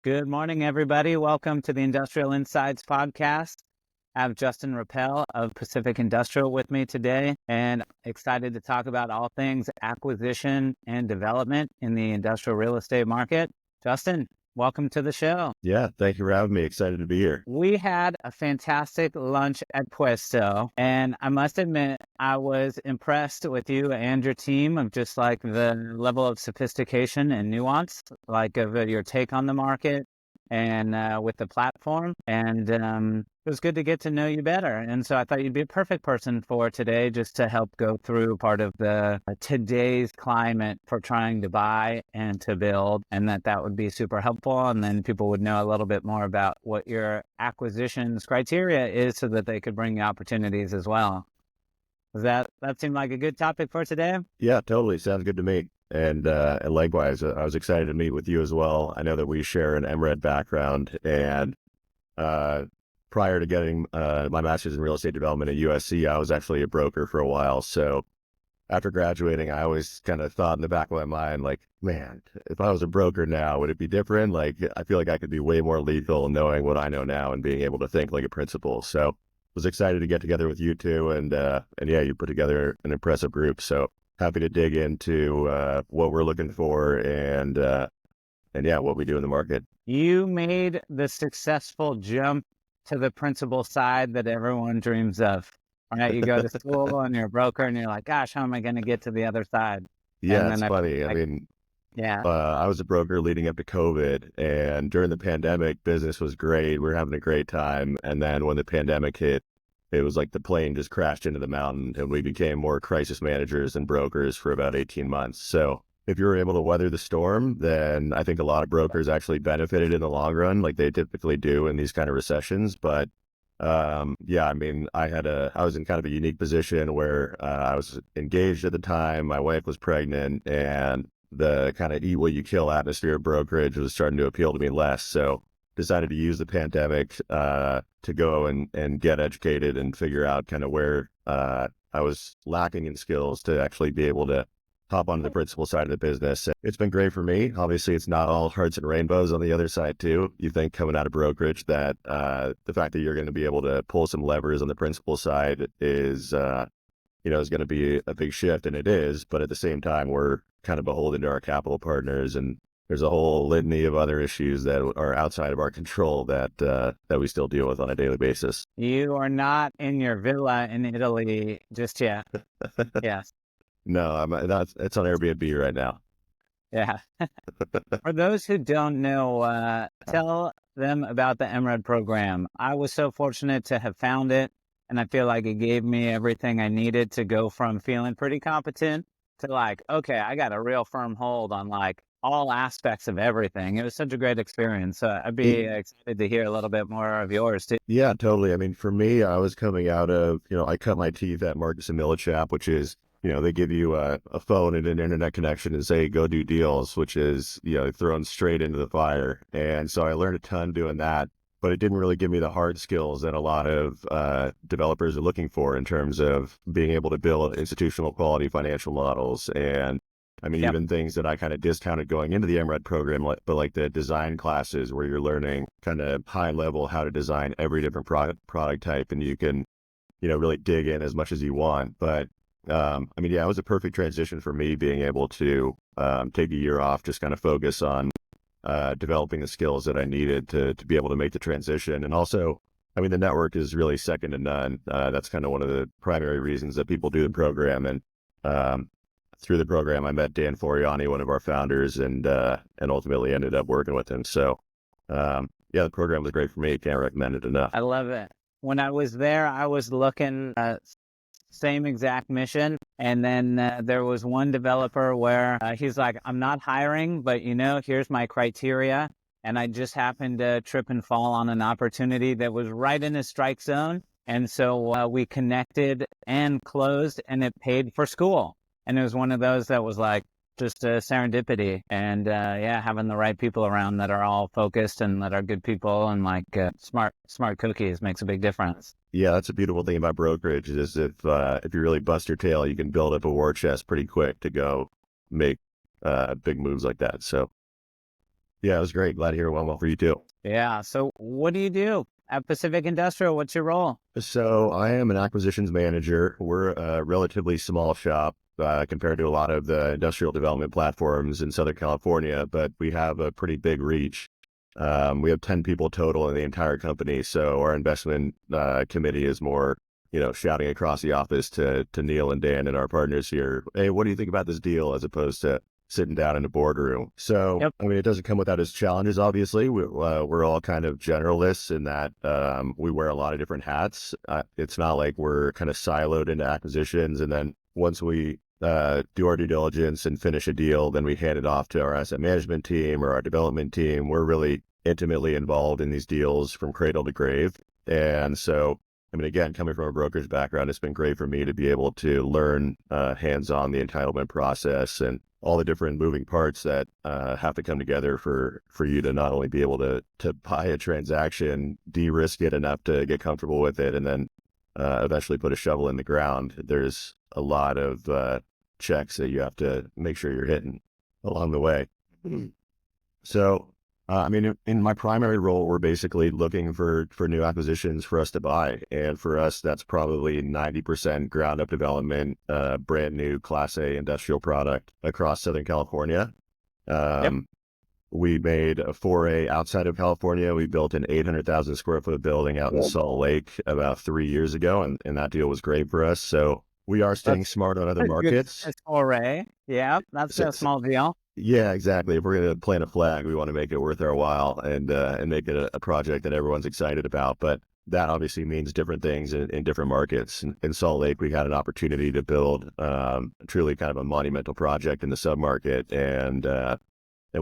Good morning, everybody. Welcome to the Industrial Insights podcast. I have Justin Rappell of Pacific Industrial with me today, and excited to talk about all things acquisition and development in the industrial real estate market. Justin, welcome to the show. Yeah, thank you for having me. Excited to be here. We had a fantastic lunch at Puesto, and I must admit, I was impressed with you and your team of just like the level of sophistication and nuance, like of your take on the market and with the platform. And it was good to get to know you better. And so I thought you'd be a perfect person for today, just to help go through part of the today's climate for trying to buy and to build, and that would be super helpful. And then people would know a little bit more about what your acquisitions criteria is so that they could bring you opportunities as well. Does that seem like a good topic for today? Yeah, totally. Sounds good to me. And likewise, I was excited to meet with you as well. I know that we share an MRED background, and prior to getting my master's in real estate development at USC, I was actually a broker for a while. So after graduating, I always kind of thought in the back of my mind, like, man, if I was a broker now, would it be different? Like, I feel like I could be way more lethal knowing what I know now and being able to think like a principal. So was excited to get together with you two, and yeah, you put together an impressive group. So happy to dig into what we're looking for and yeah, what we do in the market. You made the successful jump to the principal side that everyone dreams of, right? You go to school and you're a broker and you're like, gosh, how am I going to get to the other side? Yeah, it's funny. I mean, yeah, I was a broker leading up to COVID, and during the pandemic, business was great. We were having a great time. And then when the pandemic hit, it was like the plane just crashed into the mountain, and we became more crisis managers and brokers for about 18 months. So if you were able to weather the storm, then I think a lot of brokers actually benefited in the long run, like they typically do in these kind of recessions. But yeah, I mean, I was in kind of a unique position where I was engaged at the time. My wife was pregnant, and the kind of eat what you kill atmosphere of brokerage was starting to appeal to me less. So decided to use the pandemic to go and get educated and figure out kind of where I was lacking in skills to actually be able to hop onto the principal side of the business. It's been great for me. Obviously, it's not all hearts and rainbows on the other side too. You think coming out of brokerage that the fact that you're going to be able to pull some levers on the principal side is is going to be a big shift, and it is. But at the same time, we're kind of beholden to our capital partners, and there's a whole litany of other issues that are outside of our control that we still deal with on a daily basis. You are not in your villa in Italy just yet. Yes. No, it's on Airbnb right now. Yeah. For those who don't know, tell them about the MRED program. I was so fortunate to have found it, and I feel like it gave me everything I needed to go from feeling pretty competent to like, okay, I got a real firm hold on like all aspects of everything. It was such a great experience. So I'd be excited to hear a little bit more of yours too. Yeah, totally. I mean, for me, I was coming out of, I cut my teeth at Marcus and Millichap, which is, they give you a phone and an internet connection and say, go do deals, which is, thrown straight into the fire. And so I learned a ton doing that, but it didn't really give me the hard skills that a lot of developers are looking for in terms of being able to build institutional quality financial models. And I mean, even things that I kind of discounted going into the MRED program, but like the design classes where you're learning kind of high level how to design every different product type, and you can, really dig in as much as you want. But I mean, yeah, it was a perfect transition for me being able to take a year off, just kind of focus on developing the skills that I needed to be able to make the transition. And also, I mean, the network is really second to none. That's kind of one of the primary reasons that people do the program. And through the program, I met Dan Foriani, one of our founders, and ultimately ended up working with him. So yeah, the program was great for me. Can't recommend it enough. I love it. When I was there, I was looking same exact mission. And then there was one developer where he's like, I'm not hiring, but here's my criteria. And I just happened to trip and fall on an opportunity that was right in his strike zone. And so we connected and closed, and it paid for school. And it was one of those that was like just a serendipity. And yeah, having the right people around that are all focused and that are good people and like smart cookies makes a big difference. Yeah, that's a beautiful thing about brokerage is if you really bust your tail, you can build up a war chest pretty quick to go make big moves like that. So Yeah, it was great. Glad to hear it went well for you too. Yeah. So what do you do at Pacific Industrial? What's your role? So I am an acquisitions manager. We're a relatively small shop compared to a lot of the industrial development platforms in Southern California, but we have a pretty big reach. We have 10 people total in the entire company. So our investment committee is more, shouting across the office to Neil and Dan and our partners here. Hey, what do you think about this deal, as opposed to sitting down in a boardroom? So, Yep. I mean, it doesn't come without its challenges, obviously. We're all kind of generalists in that we wear a lot of different hats. It's not like we're kind of siloed into acquisitions. And then once we do our due diligence and finish a deal, then we hand it off to our asset management team or our development team. We're really intimately involved in these deals from cradle to grave. And so, I mean, again, coming from a brokerage background, it's been great for me to be able to learn hands-on the entitlement process and all the different moving parts that have to come together for you to not only be able to buy a transaction, de-risk it enough to get comfortable with it, and then eventually put a shovel in the ground. There's a lot of checks that you have to make sure you're hitting along the way. So, I mean, in my primary role, we're basically looking for new acquisitions for us to buy. And for us, that's probably 90% ground up development, brand new Class A industrial product across Southern California. Yep. We made a foray outside of California. We built an 800,000 square foot building out in Salt Lake about 3 years ago, and that deal was great for us. So we are staying That's smart on other a good markets. foray. Yeah. That's So, a small deal. yeah, exactly. If we're going to plant a flag, we want to make it worth our while and make it a project that everyone's excited about. But that obviously means different things in different markets. In Salt Lake, we had an opportunity to build truly kind of a monumental project in the submarket, and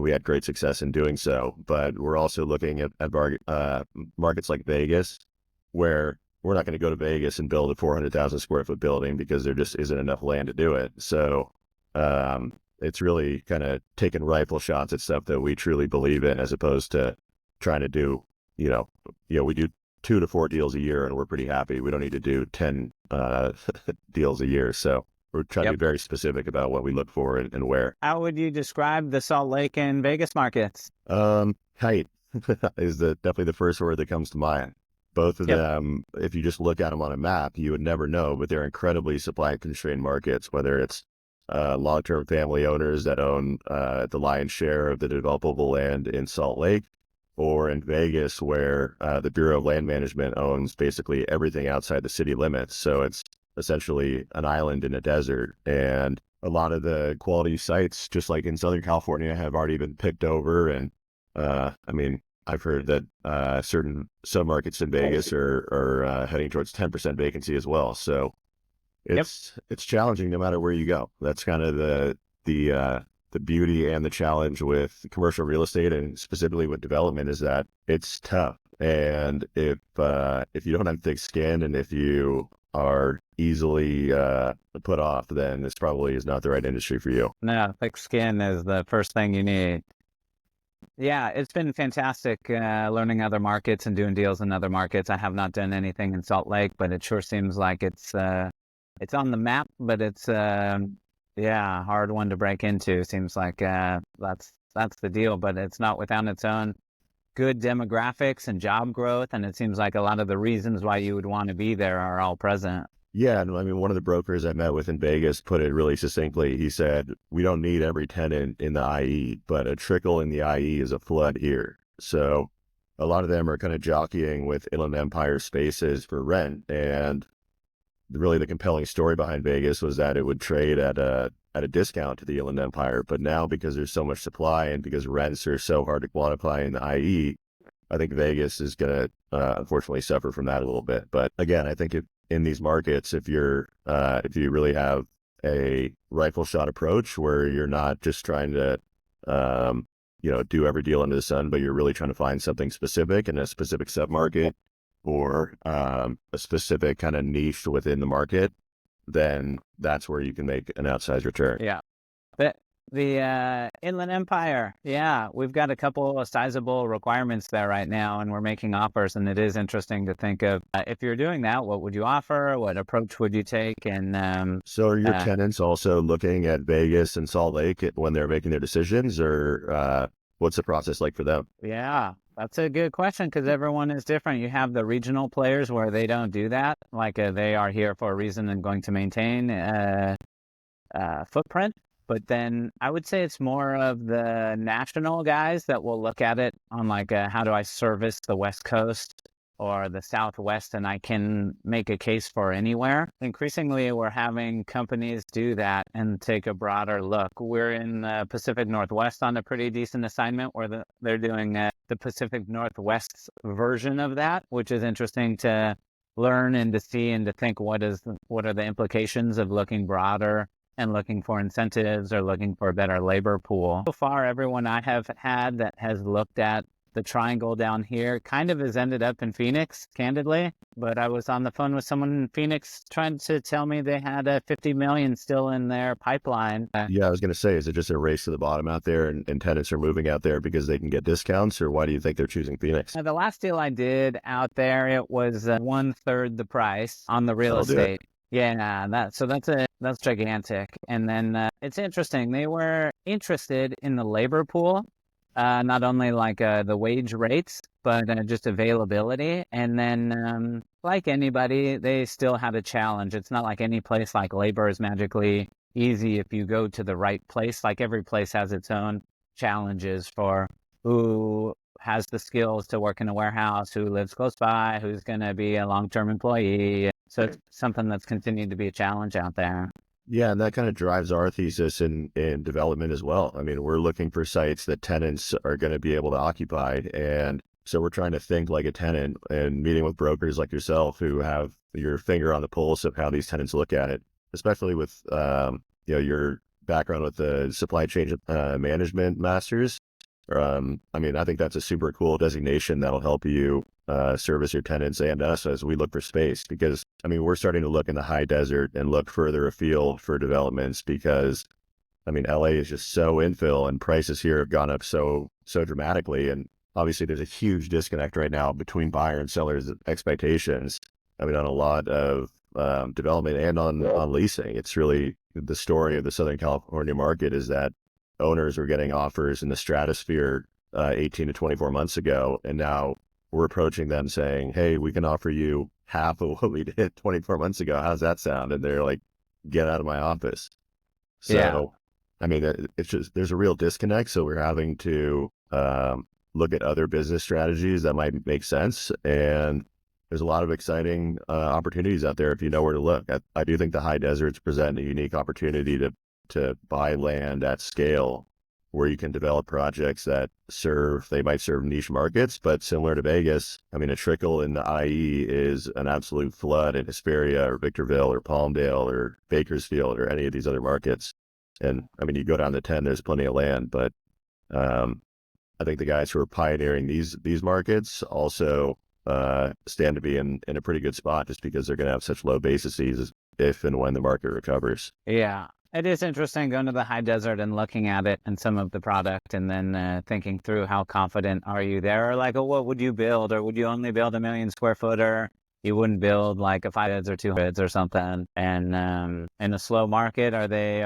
we had great success in doing so. But we're also looking at markets like Vegas, where we're not going to go to Vegas and build a 400,000 square foot building because there just isn't enough land to do it. So it's really kind of taking rifle shots at stuff that we truly believe in, as opposed to trying to do, we do 2 to 4 deals a year and we're pretty happy. We don't need to do 10 deals a year. So we're trying to Yep. be very specific about what we look for and where. How would you describe the Salt Lake and Vegas markets? Tight is definitely the first word that comes to mind. Both of Yep. them, if you just look at them on a map, you would never know, but they're incredibly supply constrained markets, whether it's long-term family owners that own the lion's share of the developable land in Salt Lake, or in Vegas, where the Bureau of Land Management owns basically everything outside the city limits. So it's essentially an island in a desert. And a lot of the quality sites, just like in Southern California, have already been picked over. And I mean, I've heard that certain submarkets in Vegas are heading towards 10% vacancy as well. So Yep. it's challenging no matter where you go. That's kind of the beauty and the challenge with commercial real estate, and specifically with development, is that it's tough. And if you don't have thick skin, and if you are easily put off, then this probably is not the right industry for you. No, thick skin is the first thing you need. Yeah, it's been fantastic learning other markets and doing deals in other markets. I have not done anything in Salt Lake, but it sure seems like it's on the map, but it's yeah, hard one to break into. Seems like that's the deal, but it's not without its own good demographics and job growth, and it seems like a lot of the reasons why you would want to be there are all present. Yeah, and I mean, one of the brokers I met with in Vegas put it really succinctly. He said, "We don't need every tenant in the IE, but a trickle in the IE is a flood here." So a lot of them are kind of jockeying with Inland Empire spaces for rent. And really the compelling story behind Vegas was that it would trade at a discount to the Inland Empire. But now, because there's so much supply and because rents are so hard to quantify in the IE, I think Vegas is going to unfortunately suffer from that a little bit. But again, I think in these markets, if you really have a rifle shot approach where you're not just trying to do every deal under the sun, but you're really trying to find something specific in a specific submarket, or a specific kind of niche within the market, then that's where you can make an outsized return. Yeah. The Inland Empire, yeah, we've got a couple of sizable requirements there right now, and we're making offers. And it is interesting to think of if you're doing that, what would you offer? What approach would you take? And So are your tenants also looking at Vegas and Salt Lake when they're making their decisions, or what's the process like for them? Yeah, that's a good question because everyone is different. You have the regional players where they don't do that, like they are here for a reason and going to maintain footprint. But then I would say it's more of the national guys that will look at it on like, how do I service the West Coast or the Southwest, and I can make a case for anywhere. Increasingly, we're having companies do that and take a broader look. We're in the Pacific Northwest on a pretty decent assignment where they're doing the Pacific Northwest version of that, which is interesting to learn and to see and to think what are the implications of looking broader and looking for incentives or looking for a better labor pool. So far, everyone I have had that has looked at the triangle down here kind of has ended up in Phoenix, candidly. But I was on the phone with someone in Phoenix trying to tell me they had a 50 million still in their pipeline. Yeah, I was going to say, is it just a race to the bottom out there and tenants are moving out there because they can get discounts, or why do you think they're choosing Phoenix? The last deal I did out there, it was 1/3 the price on the real That'll do it. estate. Yeah, that's gigantic. And then it's interesting. They were interested in the labor pool, not only like the wage rates, but just availability. And then, like anybody, they still had a challenge. It's not like any place like labor is magically easy if you go to the right place. Like every place has its own challenges for who has the skills to work in a warehouse, who lives close by, who's going to be a long-term employee. So it's something that's continued to be a challenge out there. Yeah, and that kind of drives our thesis in development as well. I mean, we're looking for sites that tenants are going to be able to occupy. And so we're trying to think like a tenant and meeting with brokers like yourself who have your finger on the pulse of how these tenants look at it, especially with, your background with the supply chain management masters. I mean, I think that's a super cool designation that'll help you service your tenants and us as we look for space. Because, I mean, we're starting to look in the high desert and look further afield for developments because, I mean, LA is just so infill and prices here have gone up so dramatically. And obviously there's a huge disconnect right now between buyer and sellers' expectations. I mean, on a lot of development and on leasing. It's really the story of the Southern California market is that owners were getting offers in the stratosphere 18 to 24 months ago. And now we're approaching them saying, hey, we can offer you half of what we did 24 months ago. How's that sound? And they're like, get out of my office. So, Yeah. I mean, it's just, there's a real disconnect. So we're having to look at other business strategies that might make sense. And there's a lot of exciting opportunities out there if you know where to look. I do think the high deserts present a unique opportunity to buy land at scale where you can develop projects that they might serve niche markets, but similar to Vegas, I mean, a trickle in the IE is an absolute flood in Hesperia or Victorville or Palmdale or Bakersfield or any of these other markets. And I mean, you go down to 10, there's plenty of land, but I think the guys who are pioneering these markets also stand to be in a pretty good spot just because they're going to have such low bases if and when the market recovers. Yeah. It is interesting going to the high desert and looking at it and some of the product and then thinking through how confident are you there? Or like, oh, what would you build? Or would you only build 1 million square footer? You wouldn't build like a 5 beds or 2 beds or something. And in a slow market, are they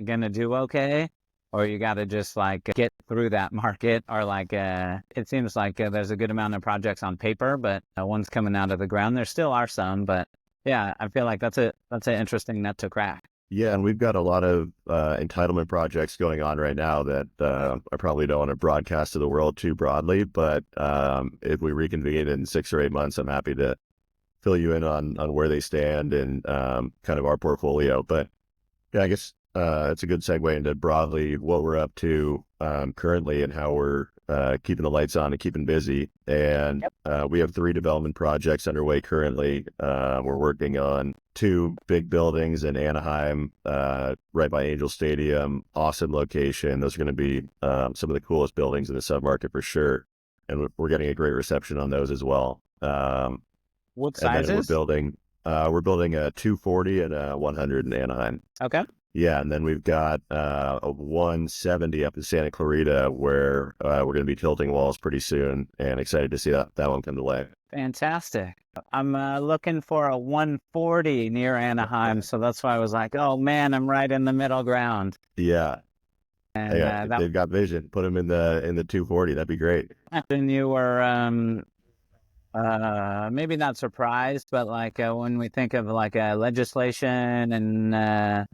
going to do okay? Or you got to just like get through that market, or like it seems like there's a good amount of projects on paper, but one's coming out of the ground. There still are some, but yeah, I feel like that's an interesting nut to crack. Yeah, and we've got a lot of entitlement projects going on right now that I probably don't want to broadcast to the world too broadly, but if we reconvene in 6 or 8 months, I'm happy to fill you in on where they stand and kind of our portfolio. But yeah, I guess it's a good segue into broadly what we're up to currently and how we're keeping the lights on and keeping busy. And we have 3 development projects underway currently. We're working on 2 big buildings in Anaheim, right by Angel Stadium. Awesome location. Those are going to be some of the coolest buildings in the submarket for sure. And we're getting a great reception on those as well. What And then sizes? we're building a 240 and a 100 in Anaheim. Okay. Yeah, and then we've got a 170 up in Santa Clarita where we're going to be tilting walls pretty soon, and excited to see that one come to life. Fantastic. I'm looking for a 140 near Anaheim, so that's why I was like, oh man, I'm right in the middle ground. Yeah, And Yeah, if that they've got vision, put them in the 240. That'd be great. then you were maybe not surprised, but like when we think of like legislation and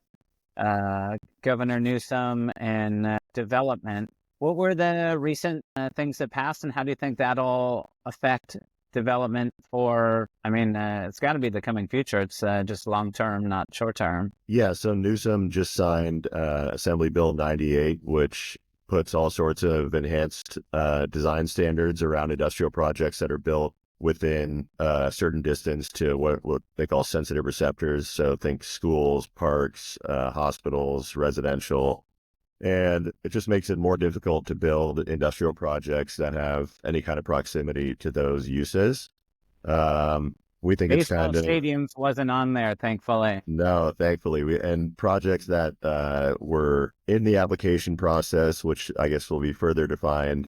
Governor Newsom and development, what were the recent things that passed, and how do you think that'll affect development for, I mean, it's got to be the coming future. It's just long term, not short term. Yeah, so Newsom just signed Assembly Bill 98, which puts all sorts of enhanced design standards around industrial projects that are built within a certain distance to what they call sensitive receptors. So think schools, parks, hospitals, residential. And it just makes it more difficult to build industrial projects that have any kind of proximity to those uses. We think it's Baseball kind of stadiums wasn't on there, thankfully. no, thankfully, and projects that were in the application process, which I guess will be further defined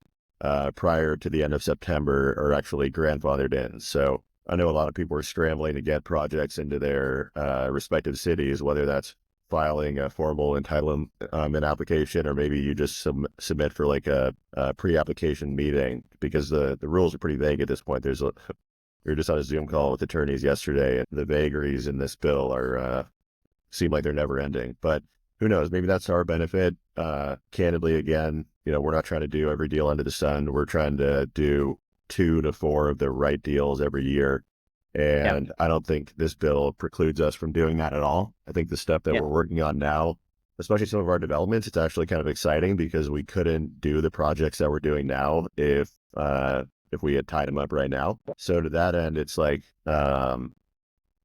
prior to the end of September, are actually grandfathered in. So I know a lot of people are scrambling to get projects into their respective cities, whether that's filing a formal entitlement an application, or maybe you just submit for like a pre-application meeting, because the rules are pretty vague at this point. We were just on a Zoom call with attorneys yesterday, and the vagaries in this bill are seem like they're never ending. But who knows? Maybe that's to our benefit. Candidly, again, we're not trying to do every deal under the sun. We're trying to do 2 to 4 of the right deals every year. Yep. And I don't think this bill precludes us from doing that at all. I think the stuff that Yep. we're working on now, especially some of our developments, it's actually kind of exciting because we couldn't do the projects that we're doing now if we had tied them up right now. So to that end, it's like,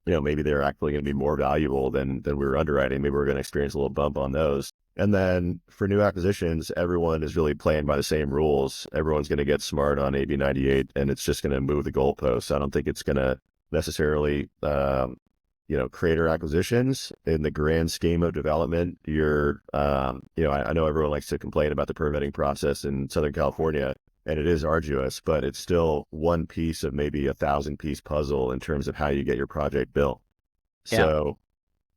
maybe they're actually going to be more valuable than we were underwriting. Maybe we're going to experience a little bump on those. And then for new acquisitions, everyone is really playing by the same rules. Everyone's going to get smart on AB 98, and it's just going to move the goalposts. I don't think it's going to necessarily, crater acquisitions in the grand scheme of development. I know everyone likes to complain about the permitting process in Southern California, and it is arduous, but it's still one piece of maybe 1,000-piece puzzle in terms of how you get your project built. Yeah. So,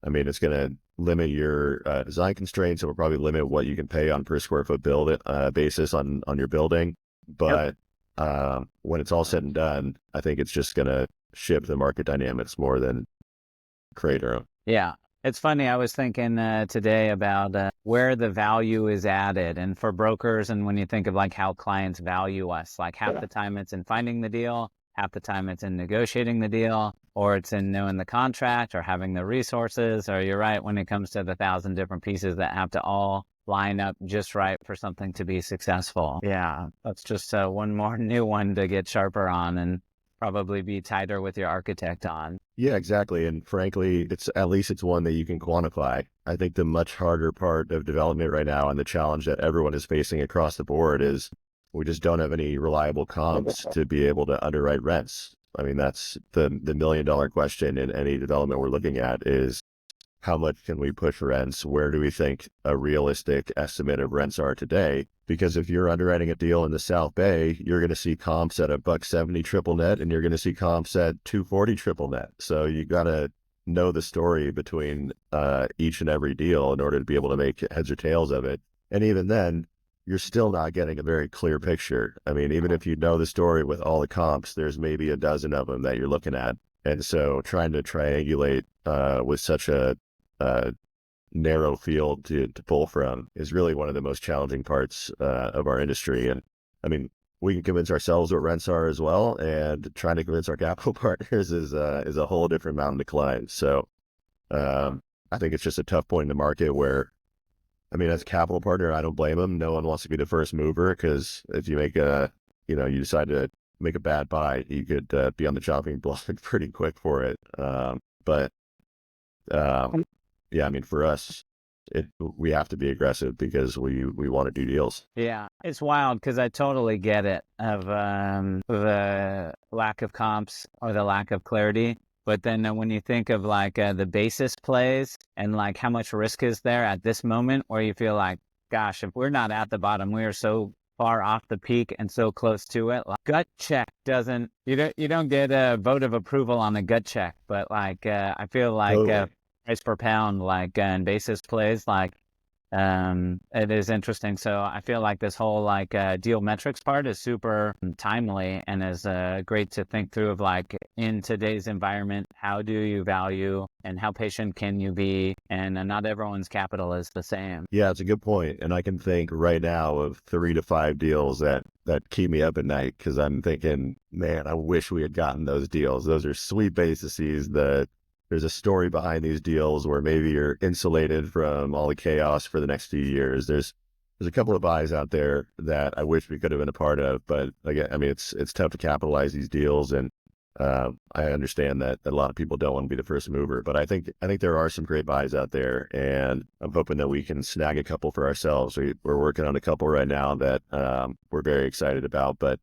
I mean, it's going to limit your design constraints. It will probably limit what you can pay on per square foot build basis on your building. But when it's all said and done, I think it's just going to shift the market dynamics more than crater them. Yeah. It's funny. I was thinking today about where the value is added. And for brokers, and when you think of like how clients value us, like half the time it's in finding the deal, half the time it's in negotiating the deal, or it's in knowing the contract or having the resources, or you're right, when it comes to the 1,000 different pieces that have to all line up just right for something to be successful. Yeah, that's just one more new one to get sharper on and probably be tighter with your architect on. Yeah, exactly. And frankly, it's one that you can quantify. I think the much harder part of development right now, and the challenge that everyone is facing across the board, is we just don't have any reliable comps to be able to underwrite rents. I mean, that's the $1 million question in any development we're looking at, is how much can we push rents? Where do we think a realistic estimate of rents are today? Because if you're underwriting a deal in the South Bay, you're going to see comps at $170 triple net, and you're going to see comps at $240 triple net. So you got to know the story between each and every deal in order to be able to make heads or tails of it. And even then, you're still not getting a very clear picture. I mean, even if you know the story with all the comps, there's maybe a dozen of them that you're looking at. And so trying to triangulate with such a narrow field to pull from is really one of the most challenging parts of our industry. And I mean, we can convince ourselves what rents are as well, and trying to convince our capital partners is a whole different mountain to climb. So I think it's just a tough point in the market where, I mean, as a capital partner, I don't blame them. No one wants to be the first mover, because if you you decide to make a bad buy, you could be on the chopping block pretty quick for it. Yeah, I mean, for us, we have to be aggressive because we want to do deals. Yeah, it's wild because I totally get it of the lack of comps or the lack of clarity. But then when you think of like the basis plays and like how much risk is there at this moment, where you feel like, gosh, if we're not at the bottom, we are so far off the peak and so close to it. Like, gut check doesn't, you don't get a vote of approval on a gut check, but like I feel like Totally. price per pound, like in basis plays, like It is interesting. So I feel like this whole like deal metrics part is super timely and is great to think through of like in today's environment, how do you value and how patient can you be? And not everyone's capital is the same. Yeah, it's a good point. And I can think right now of 3 to 5 deals that keep me up at night because I'm thinking, man, I wish we had gotten those deals. Those are sweet bases. There's a story behind these deals where maybe you're insulated from all the chaos for the next few years. There's a couple of buys out there that I wish we could have been a part of, but again, I mean, it's tough to capitalize these deals, and I understand that a lot of people don't want to be the first mover, but I think there are some great buys out there, and I'm hoping that we can snag a couple for ourselves. We're working on a couple right now that we're very excited about, but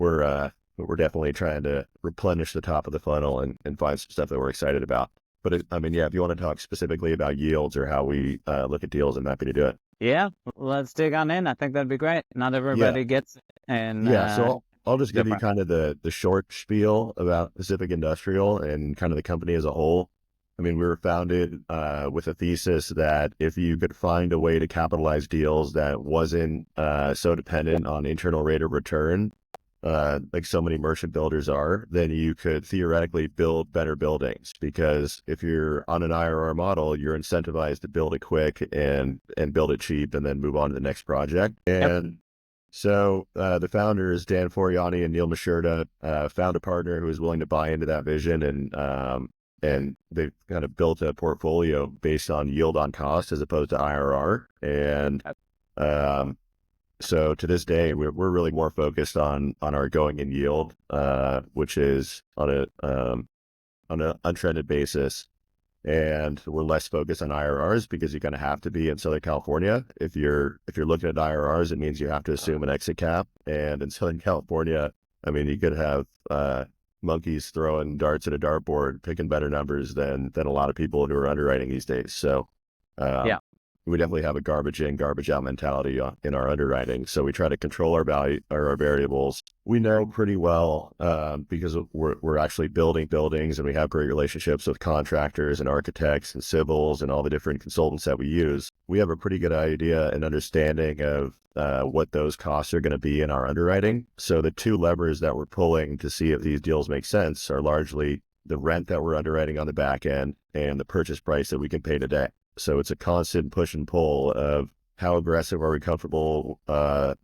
we're definitely trying to replenish the top of the funnel and find some stuff that we're excited about. But I mean, yeah, if you want to talk specifically about yields or how we look at deals, I'm happy to do it. Yeah, let's dig on in. I think that'd be great. Not Yeah, everybody gets it, and yeah. So I'll just give you different. kind of the short spiel about Pacific Industrial and kind of the company as a whole. I mean, we were founded with a thesis that if you could find a way to capitalize deals that wasn't so dependent on internal rate of return, like so many merchant builders are, then you could theoretically build better buildings. Because if you're on an IRR model, you're incentivized to build it quick and build it cheap and then move on to the next project. Yep. And so the founders, Dan Foriani and Neil Mashurda, found a partner who was willing to buy into that vision, and they've kind of built a portfolio based on yield on cost as opposed to IRR. And um, so to this day, we're really more focused on our going in yield, which is on an untrended basis, and we're less focused on IRRs because you kind of have to be in Southern California. If you're looking at IRRs, it means you have to assume an exit cap, and in Southern California, I mean, you could have monkeys throwing darts at a dartboard, picking better numbers than a lot of people who are underwriting these days. So Yeah. um, we definitely have a garbage in, garbage out mentality in our underwriting. So we try to control our value or our variables. We know pretty well because we're actually building buildings, and we have great relationships with contractors and architects and civils and all the different consultants that we use. We have a pretty good idea and understanding of what those costs are going to be in our underwriting. So the two levers that we're pulling to see if these deals make sense are largely the rent that we're underwriting on the back end and the purchase price that we can pay today. So it's a constant push and pull of how aggressive are we comfortable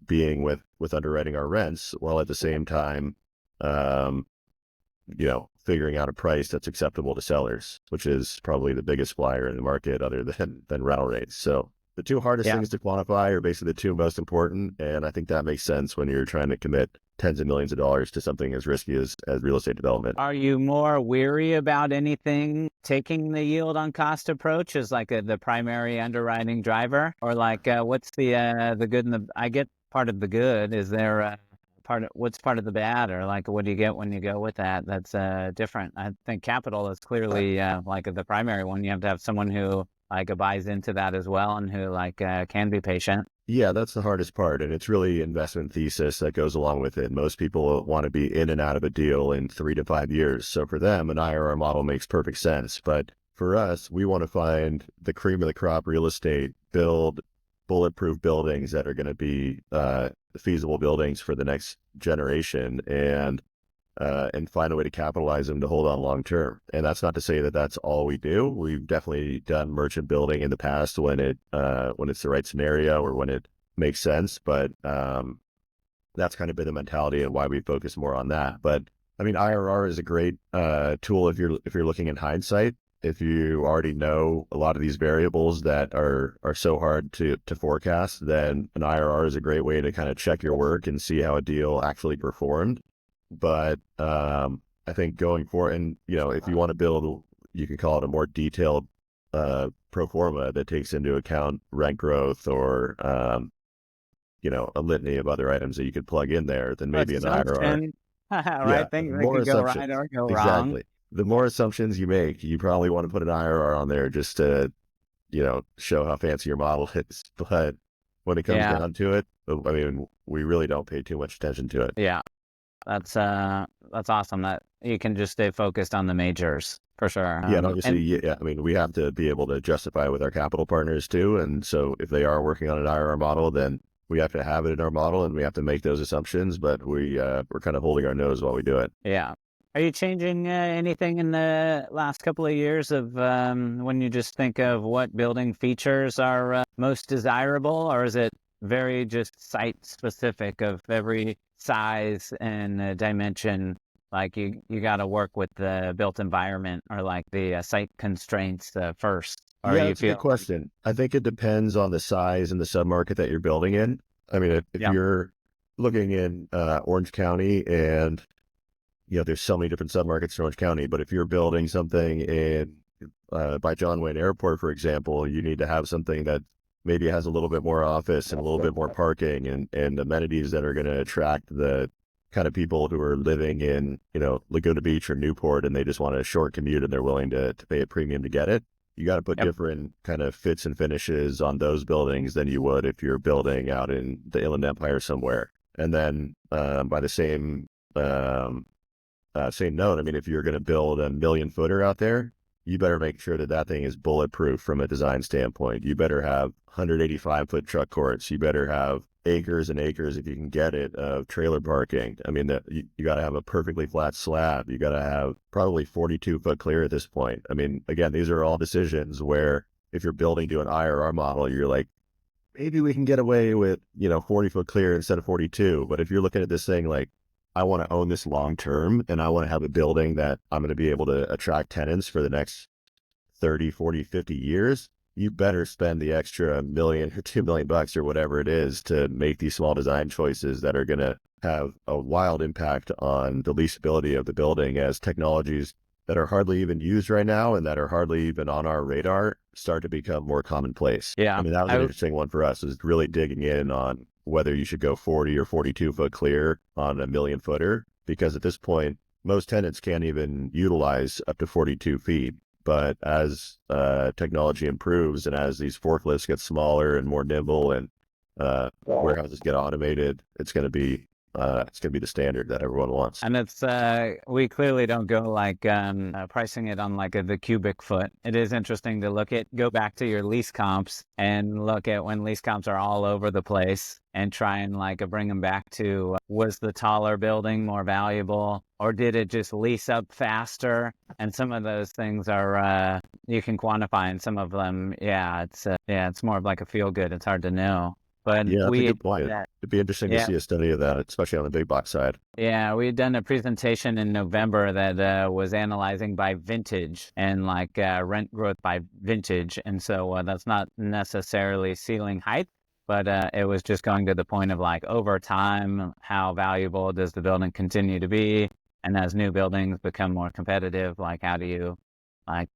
being with underwriting our rents, while at the same time, um, figuring out a price that's acceptable to sellers, which is probably the biggest flyer in the market other than rental rates. So the two hardest Yeah. things to quantify are basically the two most important, and I think that makes sense when you're trying to commit tens of millions of dollars to something as risky as real estate development. Are you more weary about anything taking the yield on cost approach as like the primary underwriting driver, or like what's the good and the? I get part of the good. Is there what's part of the bad, or like what do you get when you go with that? That's different. I think capital is clearly like the primary one. You have to have someone who like buys into that as well and who like can be patient. Yeah, that's the hardest part. And it's really investment thesis that goes along with it. Most people want to be in and out of a deal in 3 to 5 years. So for them, an IRR model makes perfect sense. But for us, we want to find the cream of the crop real estate, build bulletproof buildings that are going to be feasible buildings for the next generation, and find a way to capitalize them to hold on long term. And that's not to say that that's all we do. We've definitely done merchant building in the past when it's the right scenario or when it makes sense. But that's kind of been the mentality and why we focus more on that. But I mean, IRR is a great tool if you're looking in hindsight. If you already know a lot of these variables that are so hard to forecast, then an IRR is a great way to kind of check your work and see how a deal actually performed. But I think going forward, and if you want to build, you can call it a more detailed pro forma that takes into account rent growth or a litany of other items that you could plug in there, then maybe an IRR. Assumption, Yeah, right? Things that more could go right assumptions. or go wrong. Exactly. The more assumptions you make, you probably want to put an IRR on there just to show how fancy your model is. But when it comes Yeah, down to it, I mean, we really don't pay too much attention to it. yeah. That's awesome that you can just stay focused on the majors. for sure. Yeah, and obviously, And yeah, I mean, we have to be able to justify with our capital partners too. And so if they are working on an IRR model, then we have to have it in our model and we have to make those assumptions, but we're kind of holding our nose while we do it. yeah. Are you changing anything in the last couple of years of when you just think of what building features are most desirable, or is it very just site specific of every size and dimension? Like you got to work with the built environment or like the site constraints first, or Yeah, you that's a good feel, question. I think it depends on the size and the submarket that you're building in. I mean, if yeah, you're looking in Orange County and, there's so many different submarkets in Orange County, but if you're building something in by John Wayne Airport, for example, you need to have something that maybe has a little bit more office and a little bit more parking and amenities that are going to attract the kind of people who are living in, Laguna Beach or Newport and they just want a short commute and they're willing to pay a premium to get it. You got to put yep, different kind of fits and finishes on those buildings than you would if you're building out in the Inland Empire somewhere. And then by the same note, I mean, if you're going to build a 1,000,000-footer out there, you better make sure that that thing is bulletproof from a design standpoint. You better have 185-foot truck courts. You better have acres and acres, if you can get it, of trailer parking. I mean, you got to have a perfectly flat slab. You got to have probably 42-foot clear at this point. I mean, again, these are all decisions where if you're building to an IRR model, you're like, maybe we can get away with, 40-foot clear instead of 42. But if you're looking at this thing like, I want to own this long term and I want to have a building that I'm going to be able to attract tenants for the next 30, 40, 50 years, you better spend the extra million or $2 million or whatever it is to make these small design choices that are going to have a wild impact on the leasability of the building as technologies that are hardly even used right now and that are hardly even on our radar start to become more commonplace. I yeah. mean, that was an interesting one for us, is really digging in on whether you should go 40 or 42-foot clear on a 1,000,000-footer, because at this point, most tenants can't even utilize up to 42 feet. But as technology improves and as these forklifts get smaller and more nimble and warehouses get automated, it's going to be the standard that everyone wants. And it's we clearly don't go like pricing it on like the cubic foot. It is interesting to go back to your lease comps and look at when lease comps are all over the place and try and like bring them back to, was the taller building more valuable, or did it just lease up faster? And some of those things are you can quantify, and some of them, it's more of like a feel good. It's hard to know. But Yeah, that's a we good point. It'd be interesting to yeah, see a study of that, especially on the big box side. yeah, we had done a presentation in November that was analyzing by vintage and like rent growth by vintage. And so that's not necessarily ceiling height, but it was just going to the point of like over time, how valuable does the building continue to be? And as new buildings become more competitive, like how do you like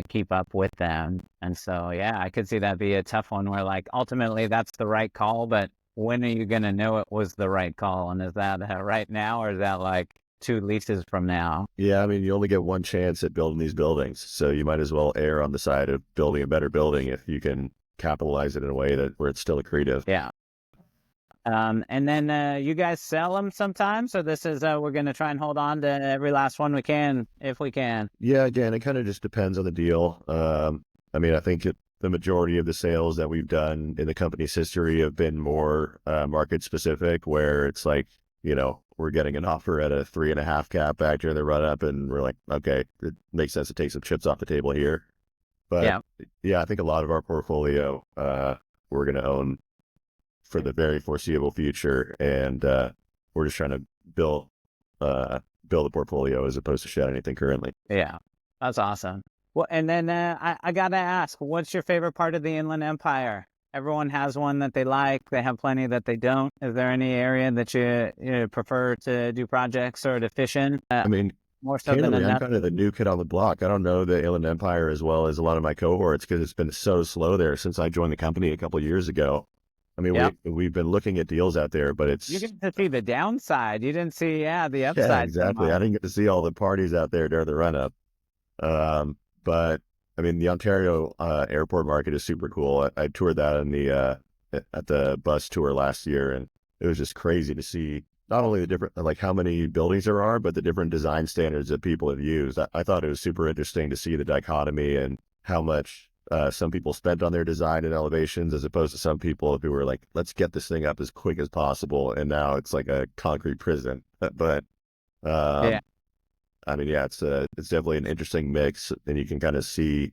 keep up with them? And so, yeah, I could see that be a tough one where like ultimately that's the right call, but when are you going to know it was the right call? And is that right now, or is that like 2 leases from now? Yeah, I mean, you only get one chance at building these buildings, so you might as well err on the side of building a better building if you can capitalize it in a way that where it's still accretive. Yeah. And then you guys sell them sometimes, so this is we're going to try and hold on to every last one we can, if we can. Yeah, again, it kind of just depends on the deal. I mean, I think the majority of the sales that we've done in the company's history have been more market specific, where it's like, we're getting an offer at a 3.5 cap back during the run up, and we're like, okay, it makes sense to take some chips off the table here. But Yeah. yeah, I think a lot of our portfolio we're going to own for the very foreseeable future, and we're just trying to build a portfolio as opposed to shed anything currently. Yeah. That's awesome. Well, and then I got to ask, what's your favorite part of the Inland Empire? Everyone has one that they like. They have plenty that they don't. Is there any area that you prefer to do projects or to fish in? I mean, More so than candidly, I'm another? kind of the new kid on the block. I don't know the Inland Empire as well as a lot of my cohorts because it's been so slow there since I joined the company a couple of years ago. I mean, Yep. we've been looking at deals out there, but You it's get to see the downside. You didn't see, the yeah, upside so exactly. I much. didn't get to see all the parties out there during the run up. But I mean, the Ontario airport market is super cool. I toured that in the at the bus tour last year, and it was just crazy to see not only the different, like how many buildings there are, but the different design standards that people have used. I thought it was super interesting to see the dichotomy and how much some people spent on their design and elevations as opposed to some people who were like, let's get this thing up as quick as possible. And now it's like a concrete prison. But Yeah. um, I mean, yeah, it's definitely an interesting mix, and you can kind of see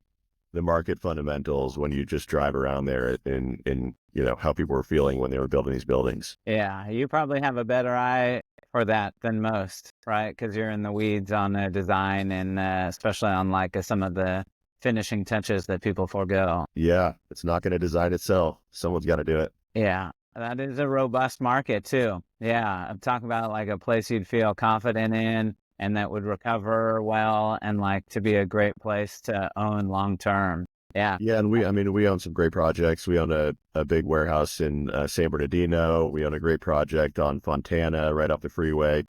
the market fundamentals when you just drive around there in how people were feeling when they were building these buildings. Yeah. You probably have a better eye for that than most, right? Because you're in the weeds on the design and especially on like some of the finishing touches that people forego. Yeah, it's not going to design itself. Someone's got to do it. Yeah. That is a robust market too. Yeah. I'm talking about like a place you'd feel confident in and that would recover well and like to be a great place to own long term. Yeah. Yeah, and I mean, we own some great projects. We own a big warehouse in San Bernardino. We own a great project on Fontana, right off the freeway.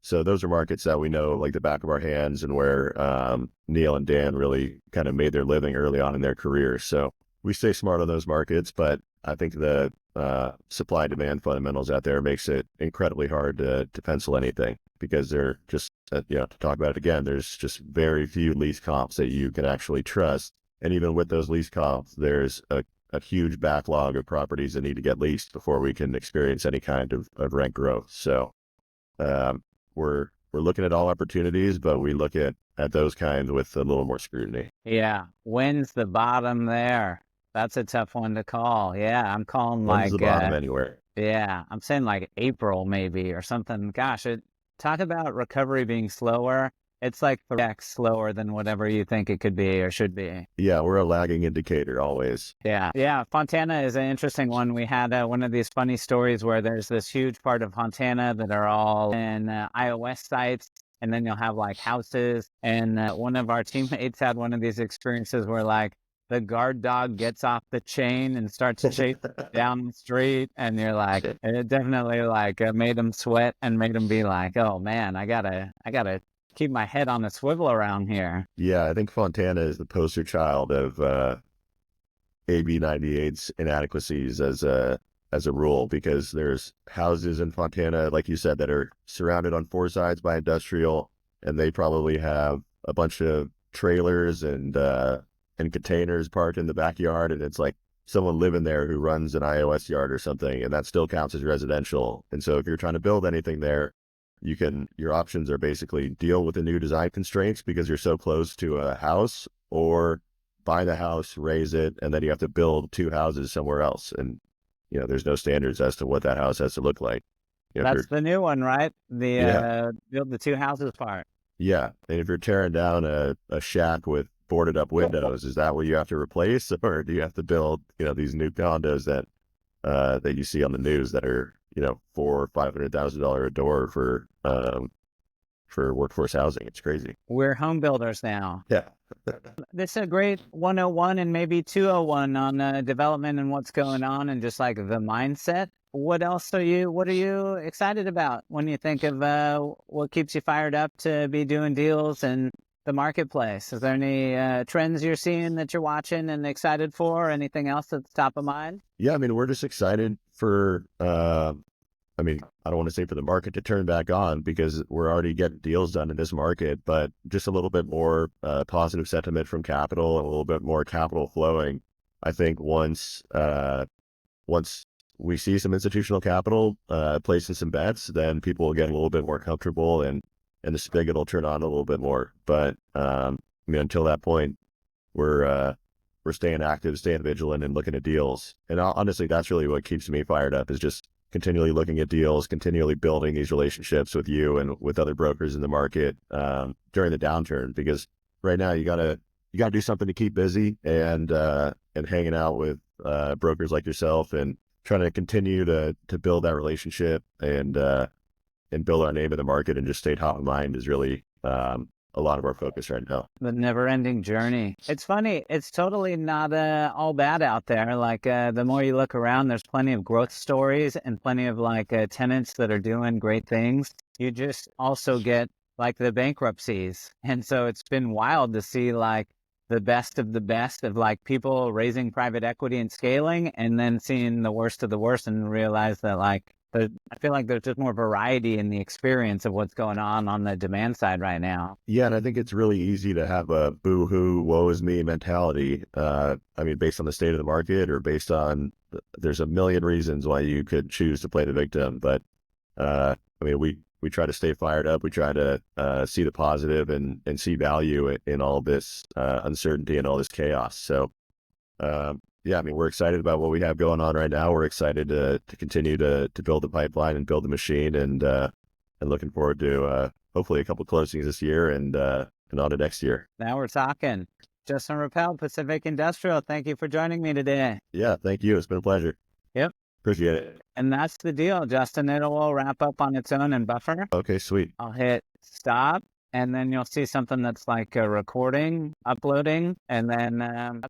So those are markets that we know like the back of our hands, and where Neil and Dan really kind of made their living early on in their careers. So we stay smart on those markets, but I think the supply and demand fundamentals out there makes it incredibly hard to pencil anything, because they're just, to talk about it again, there's just very few lease comps that you can actually trust. And even with those lease comps, there's a huge backlog of properties that need to get leased before we can experience any kind of rent growth. So um, we're looking at all opportunities, but we look at those kinds with a little more scrutiny. Yeah. When's the bottom there? That's a tough one to call. Yeah. I'm calling When's the like, bottom anywhere? yeah, I'm saying like April maybe or something. Gosh, talk about recovery being slower. It's like 3x slower than whatever you think it could be or should be. Yeah, we're a lagging indicator always. Yeah. Yeah. Fontana is an interesting one. We had one of these funny stories where there's this huge part of Fontana that are all in iOS sites. And then you'll have like houses. And one of our teammates had one of these experiences where like the guard dog gets off the chain and starts chasing down the street. And you're like, it definitely like made him sweat and made him be like, oh man, I gotta keep my head on a swivel around here. Yeah, I think Fontana is the poster child of AB 98's inadequacies as a rule, because there's houses in Fontana, like you said, that are surrounded on four sides by industrial, and they probably have a bunch of trailers and containers parked in the backyard, and it's like someone living there who runs an iOS yard or something, and that still counts as residential. And so if you're trying to build anything there, your options are basically deal with the new design constraints because you're so close to a house, or buy the house, raise it, and then you have to build two houses somewhere else. And, there's no standards as to what that house has to look like. That's the new one, right? The Yeah. build the two houses part. Yeah. And if you're tearing down a shack with boarded up windows, is that what you have to replace? Or do you have to build, these new condos that you see on the news that are, $400,000 or $500,000 a door for workforce housing? It's crazy. We're home builders now. Yeah. This is a great 101 and maybe 201 on development and what's going on and just like the mindset. What are you excited about when you think of what keeps you fired up to be doing deals in the marketplace? Is there any trends you're seeing that you're watching and excited for? Anything else that's top of mind? Yeah. I mean, we're just excited for, I don't want to say for the market to turn back on, because we're already getting deals done in this market, but just a little bit more positive sentiment from capital and a little bit more capital flowing. I think once we see some institutional capital placing some bets, then people will get a little bit more comfortable, and the spigot will turn on a little bit more. But until that point, we're staying active, staying vigilant, and looking at deals. And honestly, that's really what keeps me fired up, is just continually looking at deals, continually building these relationships with you and with other brokers in the market during the downturn. Because right now you gotta do something to keep busy, and hanging out with brokers like yourself and trying to continue to build that relationship and build our name in the market and just stay top of mind is really a lot of our focus right now. The never-ending journey. It's funny. It's totally not all bad out there. Like the more you look around, there's plenty of growth stories and plenty of like tenants that are doing great things. You just also get like the bankruptcies. And so it's been wild to see like the best of like people raising private equity and scaling, and then seeing the worst of the worst and realize that like I feel like there's just more variety in the experience of what's going on the demand side right now. Yeah, and I think it's really easy to have a boo-hoo, woe is me mentality. I mean, based on the state of the market or based on, there's a million reasons why you could choose to play the victim. But I mean, we try to stay fired up. We try to see the positive and see value in all this uncertainty and all this chaos. So yeah, I mean, we're excited about what we have going on right now. We're excited to continue to build the pipeline and build the machine, and looking forward to hopefully a couple closings this year and on to next year. Now we're talking. Justin Rappell, Pacific Industrial. Thank you for joining me today. Yeah, thank you. It's been a pleasure. Yep. Appreciate it. And that's the deal, Justin. It will wrap up on its own and buffer. Okay, sweet. I'll hit stop, and then you'll see something that's like a recording, uploading, and then